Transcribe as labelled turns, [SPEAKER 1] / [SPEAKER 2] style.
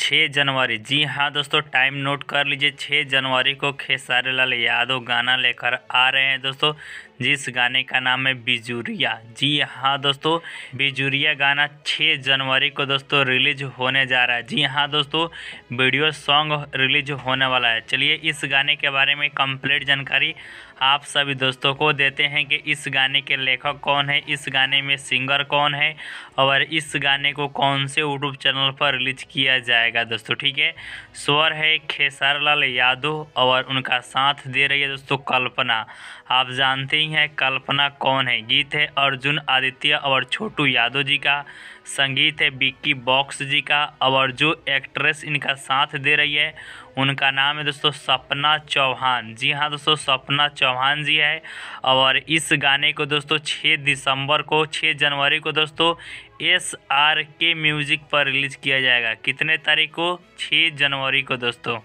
[SPEAKER 1] 6 जनवरी, जी हाँ दोस्तों, time note कर लीजिए। 6 जनवरी को खेसारी लाल यादव गाना लेकर आ रहे हैं दोस्तों, जिस गाने का नाम है बिजुरिया। जी हाँ दोस्तों, बिजुरिया गाना 6 जनवरी को दोस्तों रिलीज होने जा रहा है। जी हाँ दोस्तों, वीडियो सॉन्ग रिलीज होने वाला है। चलिए इस गाने के बारे में कंप्लीट जानकारी आप सभी दोस्तों को देते हैं कि इस गाने के लेखक कौन है, इस गाने में सिंगर कौन है और इस गाने को कौन से यूट्यूब चैनल पर रिलीज किया जाएगा दोस्तों। ठीक है, स्वर है खेसारी लाल यादव और उनका साथ दे रही है दोस्तों कल्पना। आप जानते ही हैं कल्पना कौन है। गीत है अर्जुन आदित्य और छोटू यादव जी का, संगीत है विक्की बॉक्स जी का और जो एक्ट्रेस इनका साथ दे रही है उनका नाम है दोस्तों सपना चौहान। जी हाँ दोस्तों, सपना चौहान जी है। और इस गाने को दोस्तों 6 जनवरी को दोस्तों SRK म्यूजिक पर रिलीज किया जाएगा। कितने तारीख को? 6 जनवरी को दोस्तों।